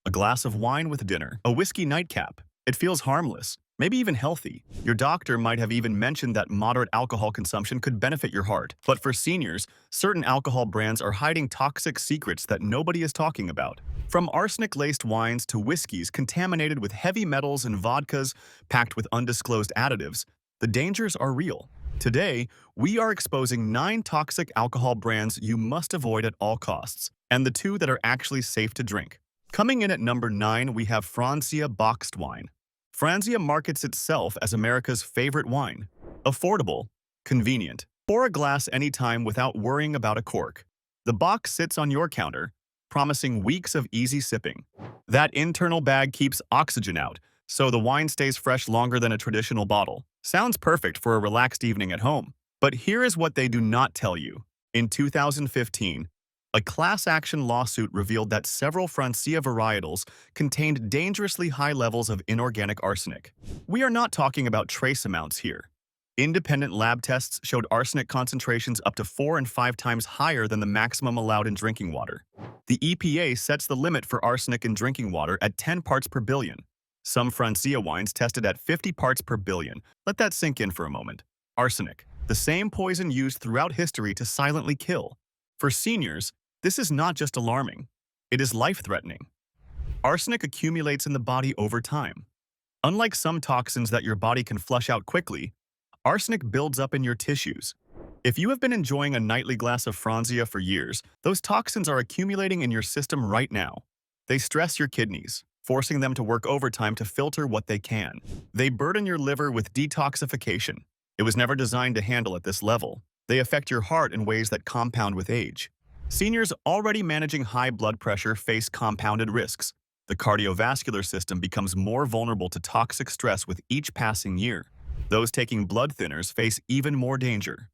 A glass of wine with dinner. A whiskey nightcap. It feels harmless, maybe even healthy. Your doctor might have even mentioned that moderate alcohol consumption could benefit your heart. But for seniors, certain alcohol brands are hiding toxic secrets that nobody is talking about. From arsenic-laced wines to whiskeys contaminated with heavy metals and vodkas packed with undisclosed additives, the dangers are real. Today, we are exposing 9 toxic alcohol brands you must avoid at all costs, and the 2 that are actually safe to drink. Coming in at number 9, we have Franzia boxed wine. Franzia markets itself as America's favorite wine. Affordable, convenient. Pour a glass anytime without worrying about a cork. The box sits on your counter, promising weeks of easy sipping. That internal bag keeps oxygen out, so the wine stays fresh longer than a traditional bottle. Sounds perfect for a relaxed evening at home. But here is what they do not tell you. In 2015, a class action lawsuit revealed that several Franzia varietals contained dangerously high levels of inorganic arsenic. We are not talking about trace amounts here. Independent lab tests showed arsenic concentrations up to 4 and 5 times higher than the maximum allowed in drinking water. The EPA sets the limit for arsenic in drinking water at 10 parts per billion. Some Franzia wines tested at 50 parts per billion. Let that sink in for a moment. Arsenic, the same poison used throughout history to silently kill. For seniors, this is not just alarming. It is life-threatening. Arsenic accumulates in the body over time. Unlike some toxins that your body can flush out quickly, arsenic builds up in your tissues. If you have been enjoying a nightly glass of Franzia for years, those toxins are accumulating in your system right now. They stress your kidneys, forcing them to work overtime to filter what they can. They burden your liver with detoxification. It was never designed to handle at this level. They affect your heart in ways that compound with age. Seniors already managing high blood pressure face compounded risks. The cardiovascular system becomes more vulnerable to toxic stress with each passing year. Those taking blood thinners face even more danger.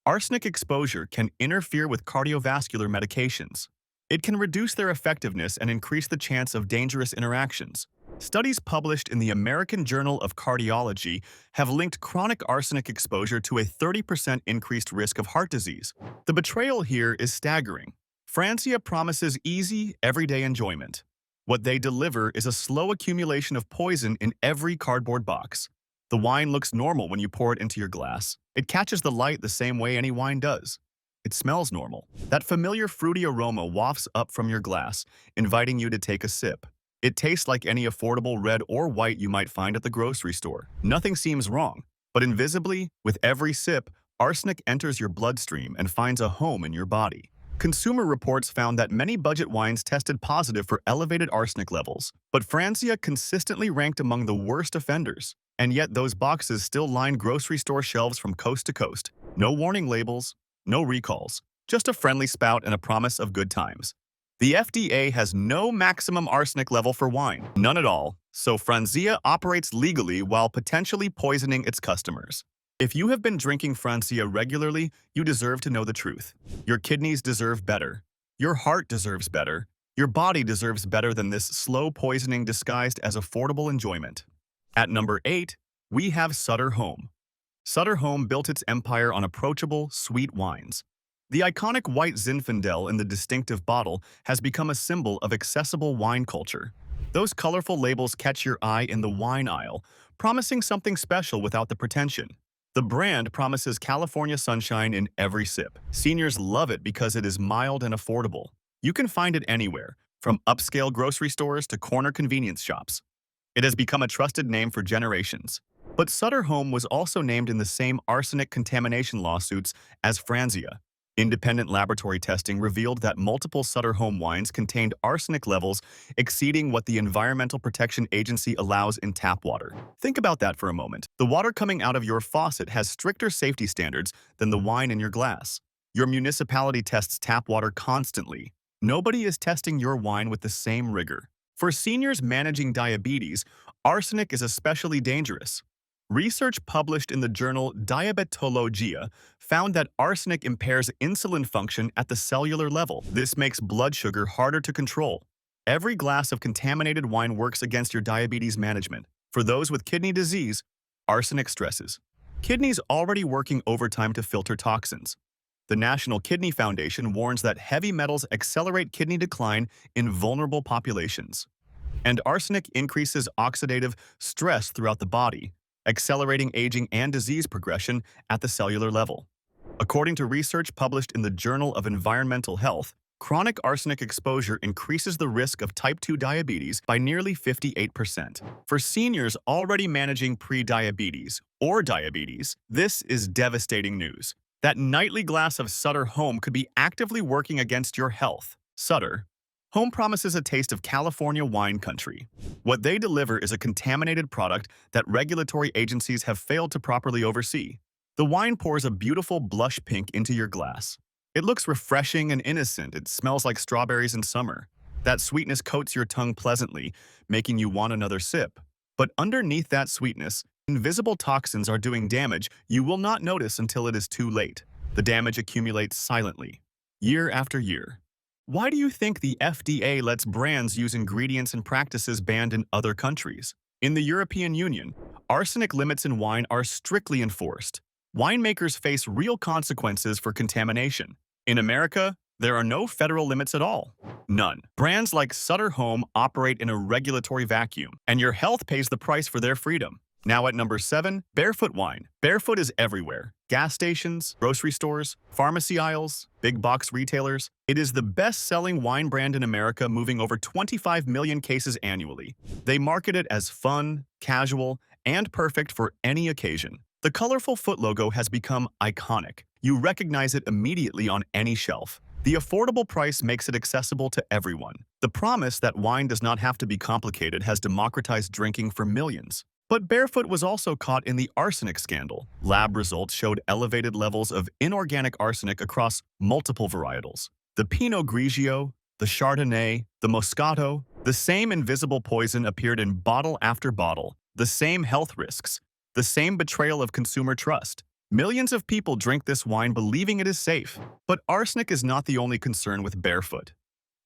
Arsenic exposure can interfere with cardiovascular medications. It can reduce their effectiveness and increase the chance of dangerous interactions. Studies published in the American Journal of Cardiology have linked chronic arsenic exposure to a 30% increased risk of heart disease. The betrayal here is staggering. Franzia promises easy, everyday enjoyment. What they deliver is a slow accumulation of poison in every cardboard box. The wine looks normal when you pour it into your glass. It catches the light the same way any wine does. It smells normal. That familiar fruity aroma wafts up from your glass, inviting you to take a sip. It tastes like any affordable red or white you might find at the grocery store. Nothing seems wrong, but invisibly, with every sip, arsenic enters your bloodstream and finds a home in your body. Consumer reports found that many budget wines tested positive for elevated arsenic levels, but Franzia consistently ranked among the worst offenders. And yet those boxes still line grocery store shelves from coast to coast. No warning labels, no recalls, just a friendly spout and a promise of good times. The FDA has no maximum arsenic level for wine, none at all, so Franzia operates legally while potentially poisoning its customers. If you have been drinking Franzia regularly, you deserve to know the truth. Your kidneys deserve better. Your heart deserves better. Your body deserves better than this slow poisoning disguised as affordable enjoyment. At number 8, we have Sutter Home. Sutter Home built its empire on approachable, sweet wines. The iconic white Zinfandel in the distinctive bottle has become a symbol of accessible wine culture. Those colorful labels catch your eye in the wine aisle, promising something special without the pretension. The brand promises California sunshine in every sip. Seniors love it because it is mild and affordable. You can find it anywhere, from upscale grocery stores to corner convenience shops. It has become a trusted name for generations. But Sutter Home was also named in the same arsenic contamination lawsuits as Franzia. Independent laboratory testing revealed that multiple Sutter Home wines contained arsenic levels exceeding what the Environmental Protection Agency allows in tap water. Think about that for a moment. The water coming out of your faucet has stricter safety standards than the wine in your glass. Your municipality tests tap water constantly. Nobody is testing your wine with the same rigor. For seniors managing diabetes, arsenic is especially dangerous. Research published in the journal Diabetologia found that arsenic impairs insulin function at the cellular level. This makes blood sugar harder to control. Every glass of contaminated wine works against your diabetes management. For those with kidney disease, arsenic stresses. Kidneys already working overtime to filter toxins. The National Kidney Foundation warns that heavy metals accelerate kidney decline in vulnerable populations. And arsenic increases oxidative stress throughout the body, accelerating aging and disease progression at the cellular level. According to research published in the Journal of Environmental Health, chronic arsenic exposure increases the risk of type 2 diabetes by nearly 58%. For seniors already managing pre-diabetes or diabetes, this is devastating news. That nightly glass of Sutter Home could be actively working against your health. Sutter Home promises a taste of California wine country. What they deliver is a contaminated product that regulatory agencies have failed to properly oversee. The wine pours a beautiful blush pink into your glass. It looks refreshing and innocent. It smells like strawberries in summer. That sweetness coats your tongue pleasantly, making you want another sip. But underneath that sweetness, invisible toxins are doing damage you will not notice until it is too late. The damage accumulates silently, year after year. Why do you think the FDA lets brands use ingredients and practices banned in other countries? In the European Union, arsenic limits in wine are strictly enforced. Winemakers face real consequences for contamination. In America, there are no federal limits at all. None. Brands like Sutter Home operate in a regulatory vacuum, and your health pays the price for their freedom. Now at number 7, Barefoot Wine. Barefoot is everywhere. Gas stations, grocery stores, pharmacy aisles, big box retailers. It is the best-selling wine brand in America, moving over 25 million cases annually. They market it as fun, casual, and perfect for any occasion. The colorful foot logo has become iconic. You recognize it immediately on any shelf. The affordable price makes it accessible to everyone. The promise that wine does not have to be complicated has democratized drinking for millions. But Barefoot was also caught in the arsenic scandal. Lab results showed elevated levels of inorganic arsenic across multiple varietals. The Pinot Grigio, the Chardonnay, the Moscato, the same invisible poison appeared in bottle after bottle. The same health risks, the same betrayal of consumer trust. Millions of people drink this wine believing it is safe. But arsenic is not the only concern with Barefoot.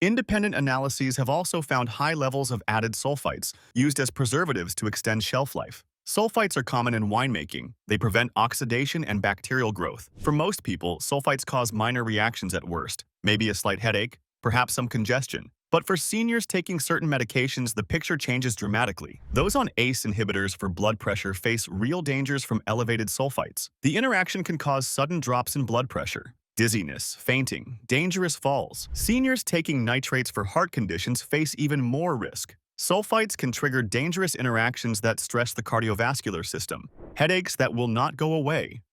Independent analyses have also found high levels of added sulfites used as preservatives to extend shelf life. Sulfites are common in winemaking. They prevent oxidation and bacterial growth. For most people, sulfites cause minor reactions at worst, maybe a slight headache, perhaps some congestion. But for seniors taking certain medications, the picture changes dramatically. Those on ACE inhibitors for blood pressure face real dangers from elevated sulfites. The interaction can cause sudden drops in blood pressure, dizziness, fainting, dangerous falls. Seniors taking nitrates for heart conditions face even more risk. Sulfites can trigger dangerous interactions that stress the cardiovascular system, headaches that will not go away.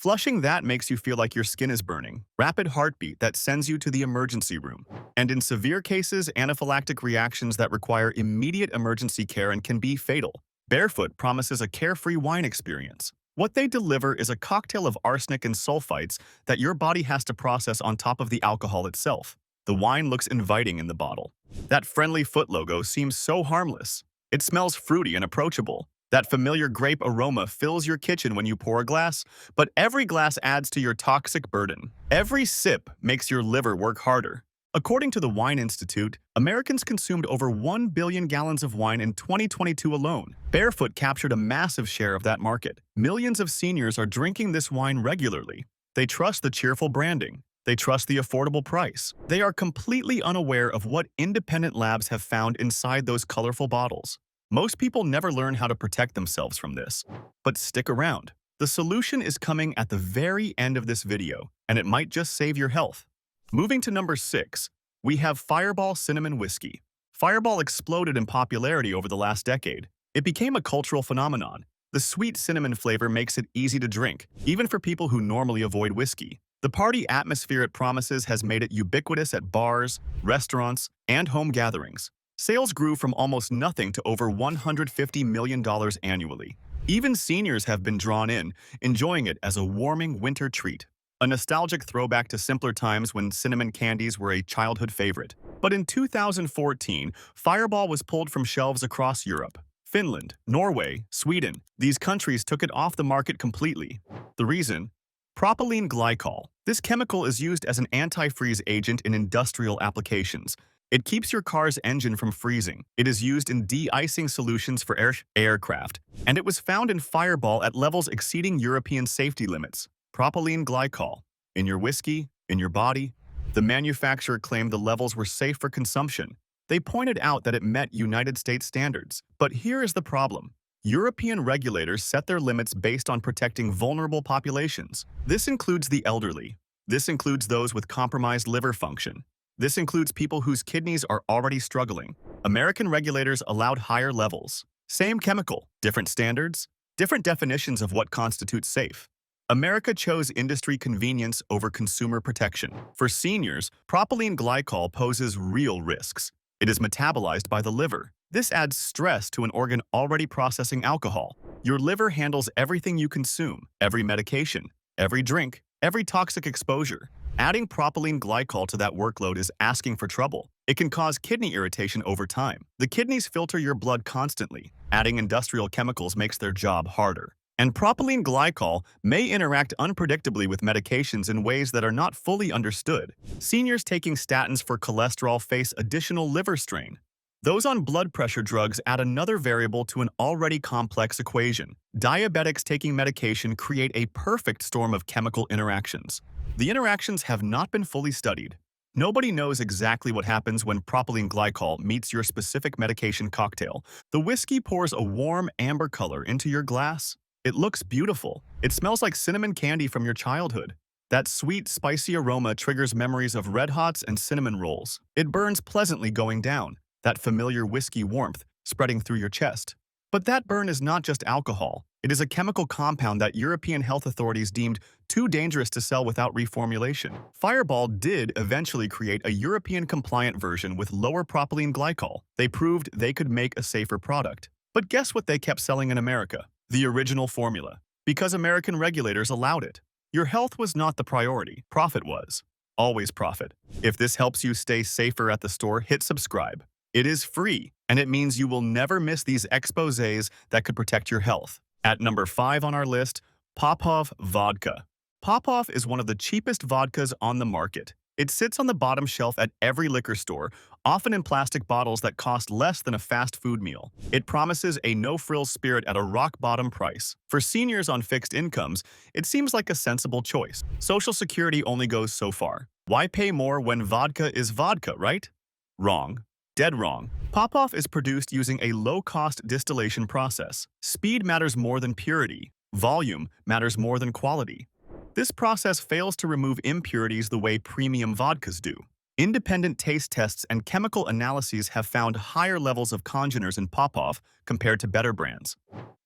Flushing that makes you feel like your skin is burning, rapid heartbeat that sends you to the emergency room. And in severe cases, anaphylactic reactions that require immediate emergency care and can be fatal. Barefoot promises a carefree wine experience. What they deliver is a cocktail of arsenic and sulfites that your body has to process on top of the alcohol itself. The wine looks inviting in the bottle. That friendly foot logo seems so harmless. It smells fruity and approachable. That familiar grape aroma fills your kitchen when you pour a glass, but every glass adds to your toxic burden. Every sip makes your liver work harder. According to the Wine Institute, Americans consumed over 1 billion gallons of wine in 2022 alone. Barefoot captured a massive share of that market. Millions of seniors are drinking this wine regularly. They trust the cheerful branding. They trust the affordable price. They are completely unaware of what independent labs have found inside those colorful bottles. Most people never learn how to protect themselves from this. But stick around. The solution is coming at the very end of this video, and it might just save your health. Moving to number 6, we have Fireball Cinnamon Whiskey. Fireball exploded in popularity over the last decade. It became a cultural phenomenon. The sweet cinnamon flavor makes it easy to drink, even for people who normally avoid whiskey. The party atmosphere it promises has made it ubiquitous at bars, restaurants, and home gatherings. Sales grew from almost nothing to over $150 million annually. Even seniors have been drawn in, enjoying it as a warming winter treat. A nostalgic throwback to simpler times when cinnamon candies were a childhood favorite. But in 2014, Fireball was pulled from shelves across Europe. Finland, Norway, Sweden, these countries took it off the market completely. The reason? Propylene glycol. This chemical is used as an antifreeze agent in industrial applications. It keeps your car's engine from freezing. It is used in de-icing solutions for aircraft, and it was found in Fireball at levels exceeding European safety limits. Propylene glycol. In your whiskey, in your body. The manufacturer claimed the levels were safe for consumption. They pointed out that it met United States standards. But here is the problem. European regulators set their limits based on protecting vulnerable populations. This includes the elderly. This includes those with compromised liver function. This includes people whose kidneys are already struggling. American regulators allowed higher levels. Same chemical, different standards, different definitions of what constitutes safe. America chose industry convenience over consumer protection. For seniors, propylene glycol poses real risks. It is metabolized by the liver. This adds stress to an organ already processing alcohol. Your liver handles everything you consume, every medication, every drink, every toxic exposure. Adding propylene glycol to that workload is asking for trouble. It can cause kidney irritation over time. The kidneys filter your blood constantly. Adding industrial chemicals makes their job harder. And propylene glycol may interact unpredictably with medications in ways that are not fully understood. Seniors taking statins for cholesterol face additional liver strain. Those on blood pressure drugs add another variable to an already complex equation. Diabetics taking medication create a perfect storm of chemical interactions. The interactions have not been fully studied. Nobody knows exactly what happens when propylene glycol meets your specific medication cocktail. The whiskey pours a warm amber color into your glass. It looks beautiful. It smells like cinnamon candy from your childhood. That sweet, spicy aroma triggers memories of Red Hots and cinnamon rolls. It burns pleasantly going down, that familiar whiskey warmth spreading through your chest. But that burn is not just alcohol. It is a chemical compound that European health authorities deemed too dangerous to sell without reformulation. Fireball did eventually create a European-compliant version with lower propylene glycol. They proved they could make a safer product. But guess what they kept selling in America? The original formula. Because American regulators allowed it. Your health was not the priority. Profit was. Always profit. If this helps you stay safer at the store, hit subscribe. It is free, and it means you will never miss these exposés that could protect your health. At number 5 on our list, Popov Vodka. Popov is one of the cheapest vodkas on the market. It sits on the bottom shelf at every liquor store, often in plastic bottles that cost less than a fast food meal. It promises a no-frills spirit at a rock-bottom price. For seniors on fixed incomes, it seems like a sensible choice. Social Security only goes so far. Why pay more when vodka is vodka, right? Wrong. Dead wrong. Popov is produced using a low-cost distillation process. Speed matters more than purity. Volume matters more than quality. This process fails to remove impurities the way premium vodkas do. Independent taste tests and chemical analyses have found higher levels of congeners in Popov compared to better brands.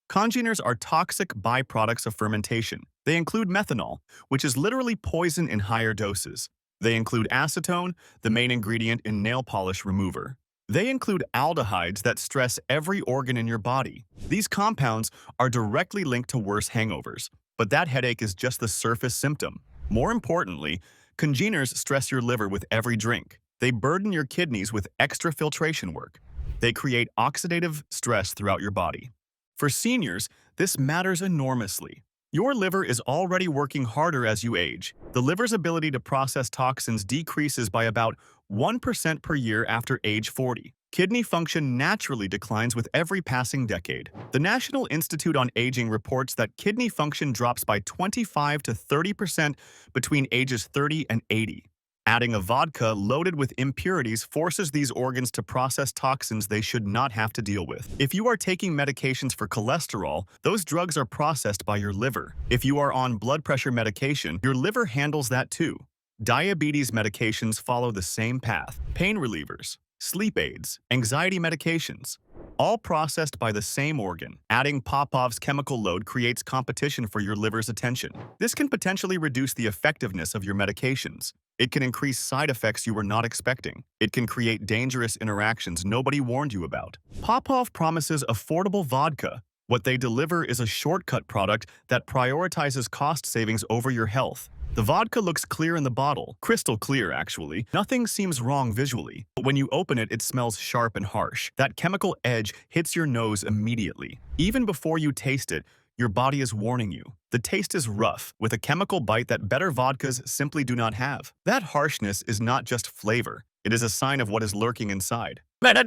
Congeners are toxic byproducts of fermentation. They include methanol, which is literally poison in higher doses. They include acetone, the main ingredient in nail polish remover. They include aldehydes that stress every organ in your body. These compounds are directly linked to worse hangovers, but that headache is just the surface symptom. More importantly, congeners stress your liver with every drink. They burden your kidneys with extra filtration work. They create oxidative stress throughout your body. For seniors, this matters enormously. Your liver is already working harder as you age. The liver's ability to process toxins decreases by about 1% per year after age 40. Kidney function naturally declines with every passing decade. The National Institute on Aging reports that kidney function drops by 25 to 30% between ages 30 and 80. Adding a vodka loaded with impurities forces these organs to process toxins they should not have to deal with. If you are taking medications for cholesterol, those drugs are processed by your liver. If you are on blood pressure medication, your liver handles that too. Diabetes medications follow the same path. Pain relievers, sleep aids, anxiety medications, all processed by the same organ. Adding Popov's chemical load creates competition for your liver's attention. This can potentially reduce the effectiveness of your medications. It can increase side effects you were not expecting. It can create dangerous interactions nobody warned you about. Popov promises affordable vodka. What they deliver is a shortcut product that prioritizes cost savings over your health. The vodka looks clear in the bottle, crystal clear actually. Nothing seems wrong visually, but when you open it, it smells sharp and harsh. That chemical edge hits your nose immediately. Even before you taste it, your body is warning you. The taste is rough, with a chemical bite that better vodkas simply do not have. That harshness is not just flavor, it is a sign of what is lurking inside.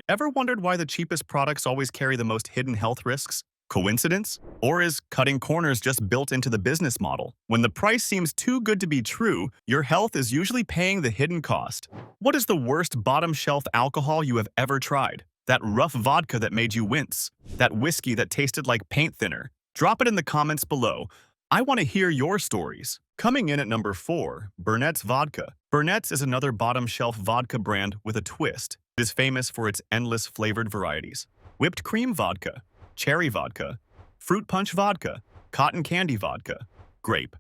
Ever wondered why the cheapest products always carry the most hidden health risks? Coincidence? Or is cutting corners just built into the business model? When the price seems too good to be true, your health is usually paying the hidden cost. What is the worst bottom-shelf alcohol you have ever tried? That rough vodka that made you wince? That whiskey that tasted like paint thinner? Drop it in the comments below. I want to hear your stories. Coming in at number 4, Burnett's Vodka. Burnett's is another bottom-shelf vodka brand with a twist. It is famous for its endless flavored varieties. Whipped cream vodka, cherry vodka, fruit punch vodka, cotton candy vodka, grape,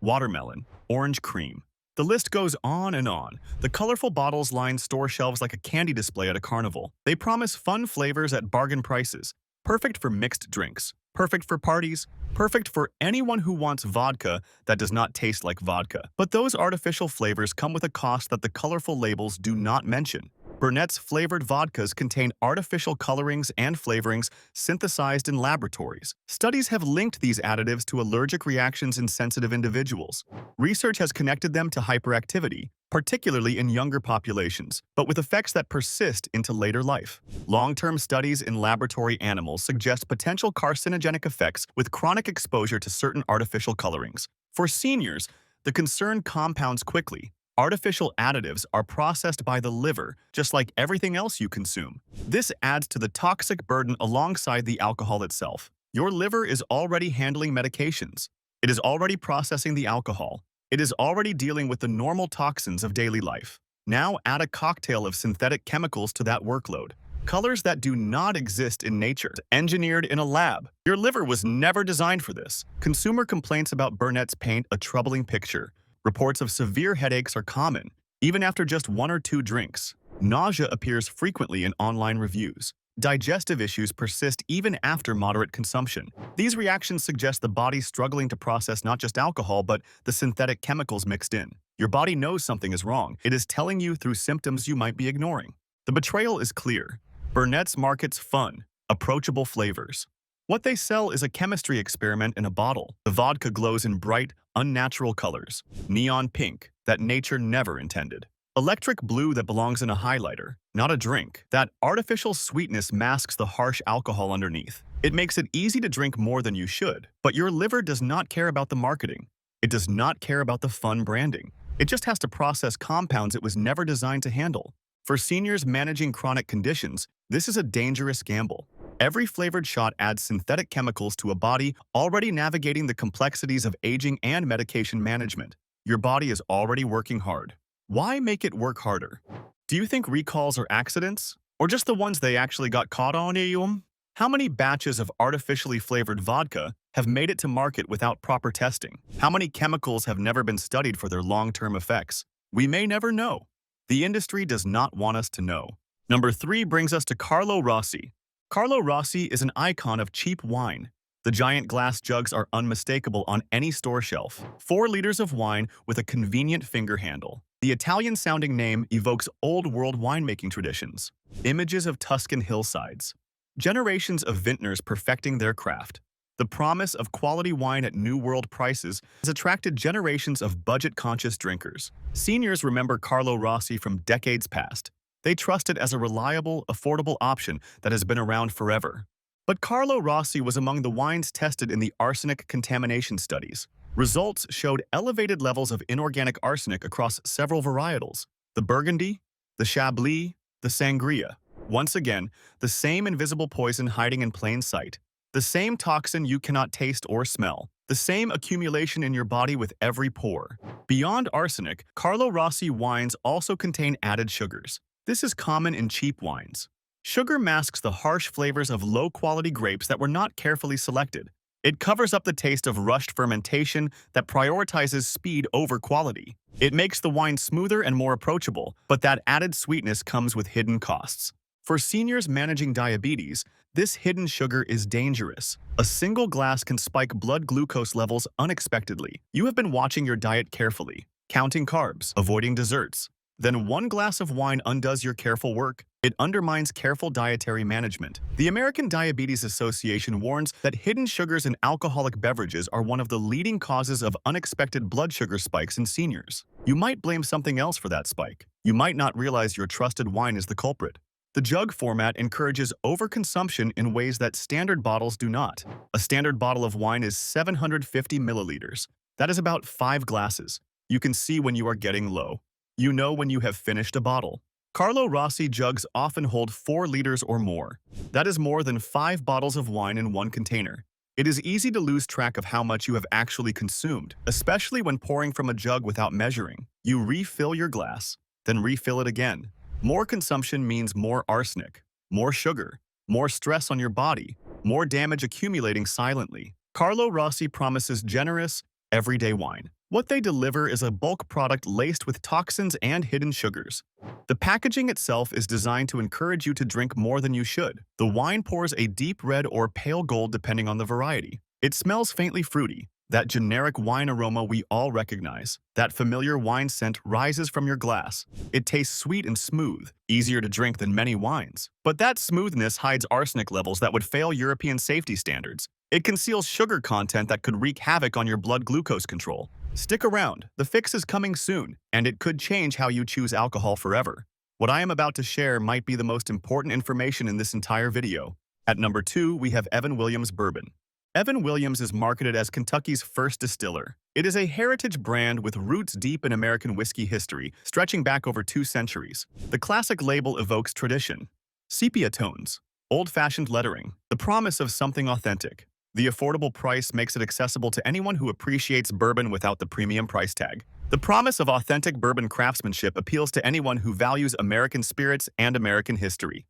watermelon, orange cream. The list goes on and on. The colorful bottles line store shelves like a candy display at a carnival. They promise fun flavors at bargain prices. Perfect for mixed drinks. Perfect for parties. Perfect for anyone who wants vodka that does not taste like vodka. But those artificial flavors come with a cost that the colorful labels do not mention. Burnett's flavored vodkas contain artificial colorings and flavorings synthesized in laboratories. Studies have linked these additives to allergic reactions in sensitive individuals. Research has connected them to hyperactivity, particularly in younger populations, but with effects that persist into later life. Long-term studies in laboratory animals suggest potential carcinogenic effects with chronic exposure to certain artificial colorings. For seniors, the concern compounds quickly. Artificial additives are processed by the liver, just like everything else you consume. This adds to the toxic burden alongside the alcohol itself. Your liver is already handling medications. It is already processing the alcohol. It is already dealing with the normal toxins of daily life. Now add a cocktail of synthetic chemicals to that workload. Colors that do not exist in nature, engineered in a lab. Your liver was never designed for this. Consumer complaints about Burnett's paint a troubling picture. Reports of severe headaches are common, even after just 1 or 2 drinks. Nausea appears frequently in online reviews. Digestive issues persist even after moderate consumption. These reactions suggest the body struggling to process not just alcohol, but the synthetic chemicals mixed in. Your body knows something is wrong. It is telling you through symptoms you might be ignoring. The betrayal is clear. Burnett's markets fun, approachable flavors. What they sell is a chemistry experiment in a bottle. The vodka glows in bright, unnatural colors. Neon pink, that nature never intended. Electric blue that belongs in a highlighter, not a drink. That artificial sweetness masks the harsh alcohol underneath. It makes it easy to drink more than you should. But your liver does not care about the marketing. It does not care about the fun branding. It just has to process compounds it was never designed to handle. For seniors managing chronic conditions, this is a dangerous gamble. Every flavored shot adds synthetic chemicals to a body already navigating the complexities of aging and medication management. Your body is already working hard. Why make it work harder? Do you think recalls are accidents? Or just the ones they actually got caught on? How many batches of artificially flavored vodka have made it to market without proper testing? How many chemicals have never been studied for their long-term effects? We may never know. The industry does not want us to know. Number 3 brings us to Carlo Rossi. Carlo Rossi is an icon of cheap wine. The giant glass jugs are unmistakable on any store shelf. 4 liters of wine with a convenient finger handle. The Italian-sounding name evokes old-world winemaking traditions. Images of Tuscan hillsides. Generations of vintners perfecting their craft. The promise of quality wine at New World prices has attracted generations of budget-conscious drinkers. Seniors remember Carlo Rossi from decades past. They trust it as a reliable, affordable option that has been around forever. But Carlo Rossi was among the wines tested in the arsenic contamination studies. Results showed elevated levels of inorganic arsenic across several varietals: the Burgundy, the Chablis, the Sangria. Once again, the same invisible poison hiding in plain sight. The same toxin you cannot taste or smell. The same accumulation in your body with every pour. Beyond arsenic, Carlo Rossi wines also contain added sugars. This is common in cheap wines. Sugar masks the harsh flavors of low-quality grapes that were not carefully selected. It covers up the taste of rushed fermentation that prioritizes speed over quality. It makes the wine smoother and more approachable, but that added sweetness comes with hidden costs. For seniors managing diabetes, this hidden sugar is dangerous. A single glass can spike blood glucose levels unexpectedly. You have been watching your diet carefully, counting carbs, avoiding desserts. Then one glass of wine undoes your careful work. It undermines careful dietary management. The American Diabetes Association warns that hidden sugars in alcoholic beverages are one of the leading causes of unexpected blood sugar spikes in seniors. You might blame something else for that spike. You might not realize your trusted wine is the culprit. The jug format encourages overconsumption in ways that standard bottles do not. A standard bottle of wine is 750 milliliters. That is about 5 glasses. You can see when you are getting low. You know when you have finished a bottle. Carlo Rossi jugs often hold 4 liters or more. That is more than 5 bottles of wine in one container. It is easy to lose track of how much you have actually consumed, especially when pouring from a jug without measuring. You refill your glass, then refill it again. More consumption means more arsenic, more sugar, more stress on your body, more damage accumulating silently. Carlo Rossi promises generous, everyday wine. What they deliver is a bulk product laced with toxins and hidden sugars. The packaging itself is designed to encourage you to drink more than you should. The wine pours a deep red or pale gold depending on the variety. It smells faintly fruity, that generic wine aroma we all recognize. That familiar wine scent rises from your glass. It tastes sweet and smooth, easier to drink than many wines. But that smoothness hides arsenic levels that would fail European safety standards. It conceals sugar content that could wreak havoc on your blood glucose control. Stick around, the fix is coming soon, and it could change how you choose alcohol forever. What I am about to share might be the most important information in this entire video. At number 2, we have Evan Williams Bourbon. Evan Williams is marketed as Kentucky's first distiller. It is a heritage brand with roots deep in American whiskey history, stretching back over 2 centuries. The classic label evokes tradition. Sepia tones, old-fashioned lettering, the promise of something authentic. The affordable price makes it accessible to anyone who appreciates bourbon without the premium price tag. The promise of authentic bourbon craftsmanship appeals to anyone who values American spirits and American history.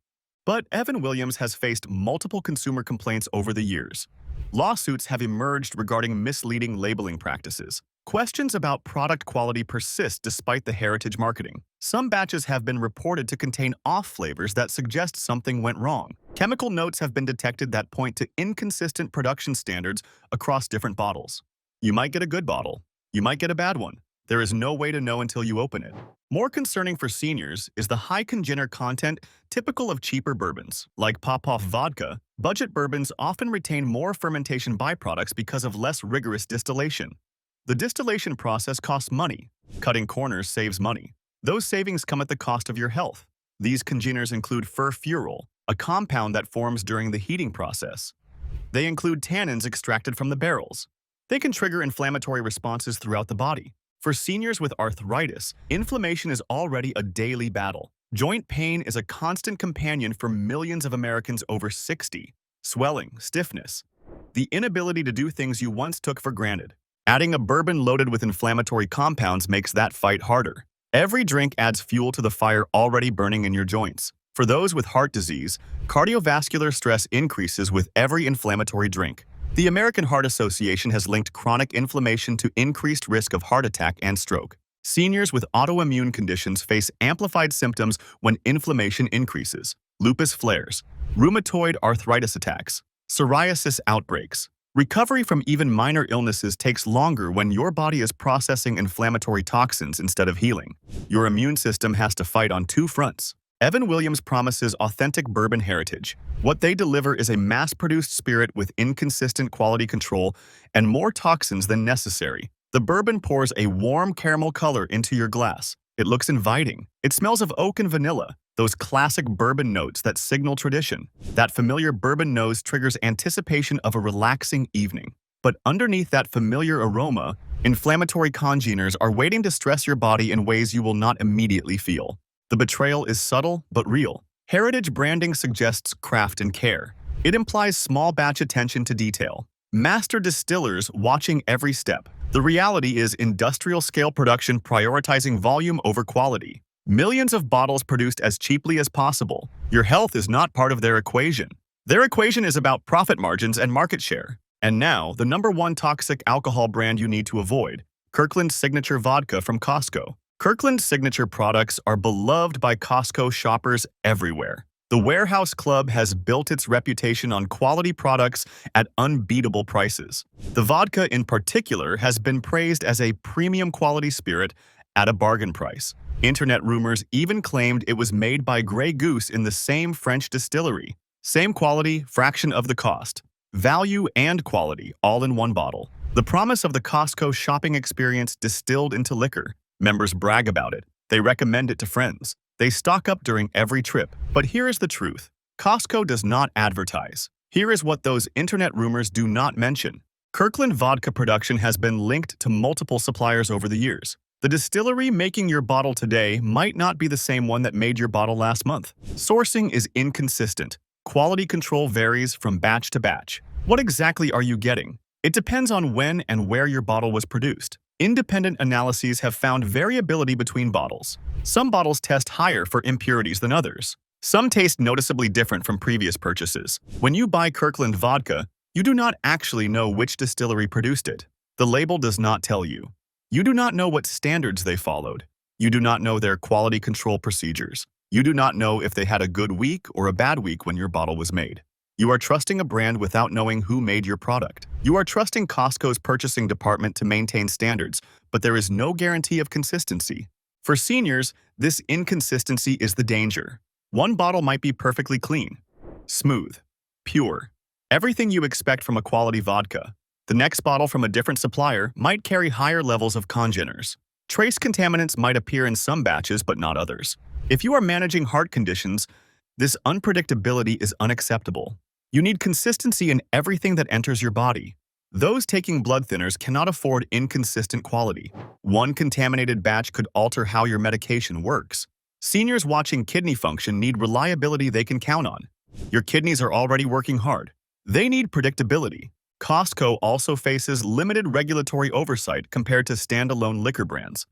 But Evan Williams has faced multiple consumer complaints over the years. Lawsuits have emerged regarding misleading labeling practices. Questions about product quality persist despite the heritage marketing. Some batches have been reported to contain off flavors that suggest something went wrong. Chemical notes have been detected that point to inconsistent production standards across different bottles. You might get a good bottle. You might get a bad one. There is no way to know until you open it. More concerning for seniors is the high congener content typical of cheaper bourbons. Like Popov Vodka, budget bourbons often retain more fermentation byproducts because of less rigorous distillation. The distillation process costs money. Cutting corners saves money. Those savings come at the cost of your health. These congeners include furfural, a compound that forms during the heating process. They include tannins extracted from the barrels. They can trigger inflammatory responses throughout the body. For seniors with arthritis, inflammation is already a daily battle. Joint pain is a constant companion for millions of Americans over 60. Swelling, stiffness, the inability to do things you once took for granted. Adding a bourbon loaded with inflammatory compounds makes that fight harder. Every drink adds fuel to the fire already burning in your joints. For those with heart disease, cardiovascular stress increases with every inflammatory drink. The American Heart Association has linked chronic inflammation to increased risk of heart attack and stroke. Seniors with autoimmune conditions face amplified symptoms when inflammation increases. Lupus flares, rheumatoid arthritis attacks, psoriasis outbreaks. Recovery from even minor illnesses takes longer when your body is processing inflammatory toxins instead of healing. Your immune system has to fight on 2 fronts. Evan Williams promises authentic bourbon heritage. What they deliver is a mass-produced spirit with inconsistent quality control and more toxins than necessary. The bourbon pours a warm caramel color into your glass. It looks inviting. It smells of oak and vanilla, those classic bourbon notes that signal tradition. That familiar bourbon nose triggers anticipation of a relaxing evening. But underneath that familiar aroma, inflammatory congeners are waiting to stress your body in ways you will not immediately feel. The betrayal is subtle but real. Heritage branding suggests craft and care. It implies small batch attention to detail. Master distillers watching every step. The reality is industrial-scale production prioritizing volume over quality. Millions of bottles produced as cheaply as possible. Your health is not part of their equation. Their equation is about profit margins and market share. And now, the #1 toxic alcohol brand you need to avoid, Kirkland's Signature Vodka from Costco. Kirkland's signature products are beloved by Costco shoppers everywhere. The Warehouse Club has built its reputation on quality products at unbeatable prices. The vodka in particular has been praised as a premium quality spirit at a bargain price. Internet rumors even claimed it was made by Grey Goose in the same French distillery. Same quality, fraction of the cost. Value and quality, all in one bottle. The promise of the Costco shopping experience distilled into liquor. Members brag about it. They recommend it to friends. They stock up during every trip. But here is the truth. Costco does not advertise. Here is what those internet rumors do not mention. Kirkland vodka production has been linked to multiple suppliers over the years. The distillery making your bottle today might not be the same one that made your bottle last month. Sourcing is inconsistent. Quality control varies from batch to batch. What exactly are you getting? It depends on when and where your bottle was produced. Independent analyses have found variability between bottles. Some bottles test higher for impurities than others. Some taste noticeably different from previous purchases. When you buy Kirkland vodka, you do not actually know which distillery produced it. The label does not tell you. You do not know what standards they followed. You do not know their quality control procedures. You do not know if they had a good week or a bad week when your bottle was made. You are trusting a brand without knowing who made your product. You are trusting Costco's purchasing department to maintain standards, but there is no guarantee of consistency. For seniors, this inconsistency is the danger. One bottle might be perfectly clean, smooth, pure, everything you expect from a quality vodka. The next bottle from a different supplier might carry higher levels of congeners. Trace contaminants might appear in some batches but not others. If you are managing heart conditions, this unpredictability is unacceptable. You need consistency in everything that enters your body. Those taking blood thinners cannot afford inconsistent quality. One contaminated batch could alter how your medication works. Seniors watching kidney function need reliability they can count on. Your kidneys are already working hard. They need predictability. Costco also faces limited regulatory oversight compared to standalone liquor brands.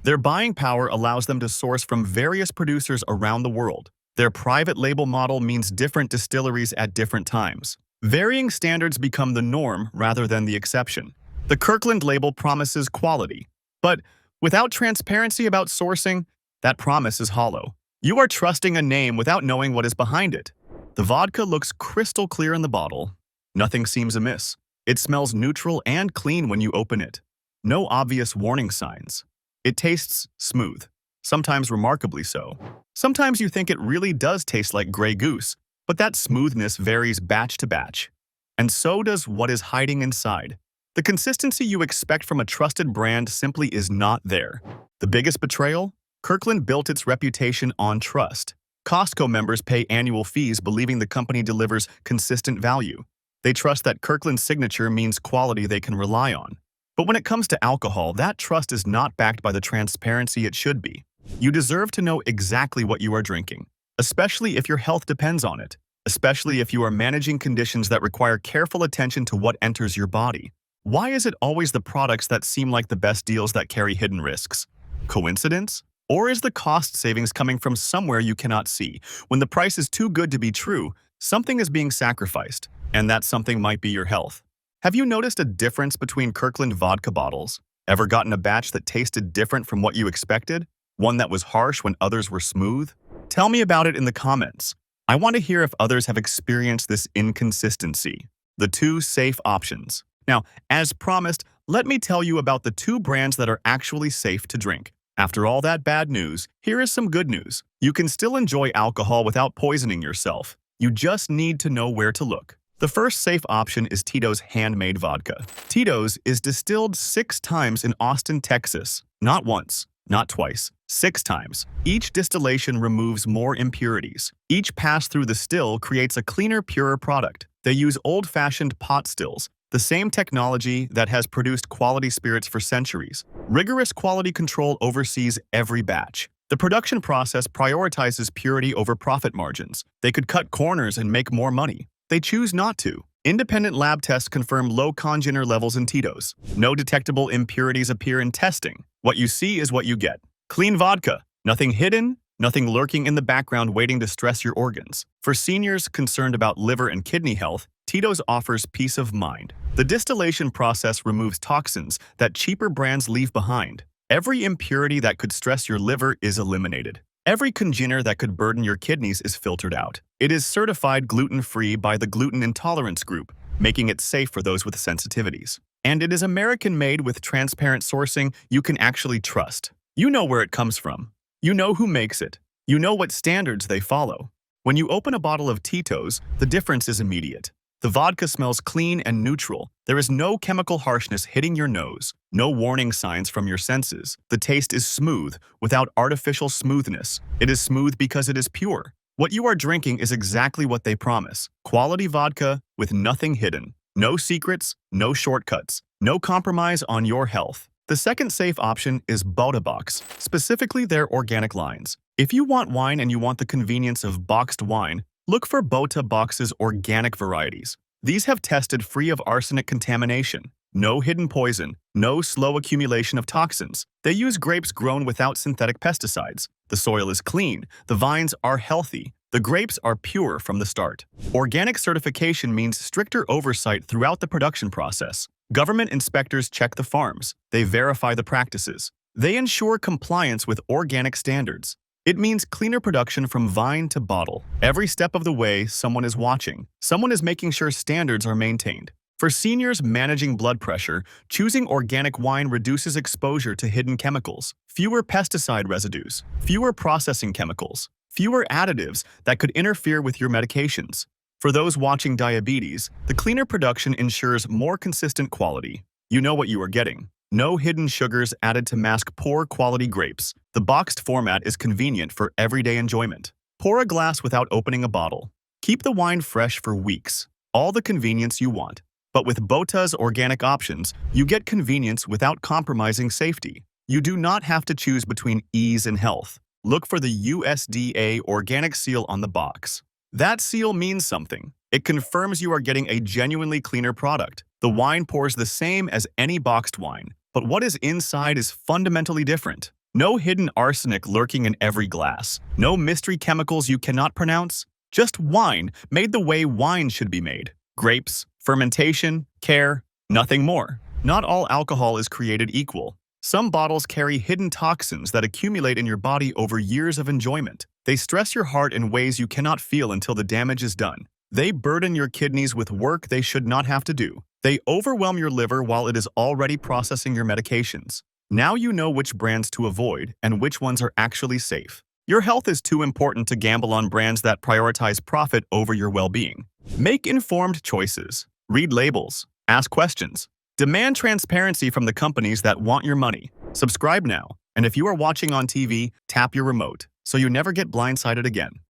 Their buying power allows them to source from various producers around the world. Their private label model means different distilleries at different times. Varying standards become the norm rather than the exception. The Kirkland label promises quality, but without transparency about sourcing, that promise is hollow. You are trusting a name without knowing what is behind it. The vodka looks crystal clear in the bottle. Nothing seems amiss. It smells neutral and clean when you open it. No obvious warning signs. It tastes smooth, sometimes remarkably so. Sometimes you think it really does taste like Grey Goose, but that smoothness varies batch to batch. And so does what is hiding inside. The consistency you expect from a trusted brand simply is not there. The biggest betrayal? Kirkland built its reputation on trust. Costco members pay annual fees believing the company delivers consistent value. They trust that Kirkland's signature means quality they can rely on. But when it comes to alcohol, that trust is not backed by the transparency it should be. You deserve to know exactly what you are drinking, especially if your health depends on it, especially if you are managing conditions that require careful attention to what enters your body. Why is it always the products that seem like the best deals that carry hidden risks? Coincidence? Or is the cost savings coming from somewhere you cannot see? When the price is too good to be true, something is being sacrificed, and that something might be your health. Have you noticed a difference between Kirkland vodka bottles? Ever gotten a batch that tasted different from what you expected? One that was harsh when others were smooth? Tell me about it in the comments. I want to hear if others have experienced this inconsistency. The two safe options. Now, as promised, let me tell you about the two brands that are actually safe to drink. After all that bad news, here is some good news. You can still enjoy alcohol without poisoning yourself. You just need to know where to look. The first safe option is Tito's Handmade vodka. Tito's is distilled 6 times in Austin, Texas. Not once, not twice, 6 times. Each distillation removes more impurities. Each pass through the still creates a cleaner, purer product. They use old-fashioned pot stills, the same technology that has produced quality spirits for centuries. Rigorous quality control oversees every batch. The production process prioritizes purity over profit margins. They could cut corners and make more money. They choose not to. Independent lab tests confirm low congener levels in Tito's. No detectable impurities appear in testing. What you see is what you get. Clean vodka. Nothing hidden, nothing lurking in the background waiting to stress your organs. For seniors concerned about liver and kidney health, Tito's offers peace of mind. The distillation process removes toxins that cheaper brands leave behind. Every impurity that could stress your liver is eliminated. Every congener that could burden your kidneys is filtered out. It is certified gluten-free by the Gluten Intolerance Group, making it safe for those with sensitivities. And it is American-made with transparent sourcing you can actually trust. You know where it comes from. You know who makes it. You know what standards they follow. When you open a bottle of Tito's, the difference is immediate. The vodka smells clean and neutral. There is no chemical harshness hitting your nose, no warning signs from your senses. The taste is smooth, without artificial smoothness. It is smooth because it is pure. What you are drinking is exactly what they promise. Quality vodka with nothing hidden. No secrets, no shortcuts, no compromise on your health. The second safe option is Bota Box, specifically their organic lines. If you want wine and you want the convenience of boxed wine, look for Bota Box's organic varieties. These have tested free of arsenic contamination. No hidden poison, no slow accumulation of toxins. They use grapes grown without synthetic pesticides. The soil is clean, the vines are healthy, the grapes are pure from the start. Organic certification means stricter oversight throughout the production process. Government inspectors check the farms. They verify the practices. They ensure compliance with organic standards. It means cleaner production from vine to bottle. Every step of the way, someone is watching. Someone is making sure standards are maintained. For seniors managing blood pressure, choosing organic wine reduces exposure to hidden chemicals, fewer pesticide residues, fewer processing chemicals, fewer additives that could interfere with your medications. For those watching diabetes, the cleaner production ensures more consistent quality. You know what you are getting. No hidden sugars added to mask poor quality grapes. The boxed format is convenient for everyday enjoyment. Pour a glass without opening a bottle. Keep the wine fresh for weeks. All the convenience you want. But with Bota's organic options, you get convenience without compromising safety. You do not have to choose between ease and health. Look for the USDA organic seal on the box. That seal means something. It confirms you are getting a genuinely cleaner product. The wine pours the same as any boxed wine, but what is inside is fundamentally different. No hidden arsenic lurking in every glass. No mystery chemicals you cannot pronounce. Just wine made the way wine should be made. Grapes, fermentation, care, nothing more. Not all alcohol is created equal. Some bottles carry hidden toxins that accumulate in your body over years of enjoyment. They stress your heart in ways you cannot feel until the damage is done. They burden your kidneys with work they should not have to do. They overwhelm your liver while it is already processing your medications. Now you know which brands to avoid and which ones are actually safe. Your health is too important to gamble on brands that prioritize profit over your well-being. Make informed choices. Read labels. Ask questions. Demand transparency from the companies that want your money. Subscribe now, and if you are watching on TV, tap your remote so you never get blindsided again.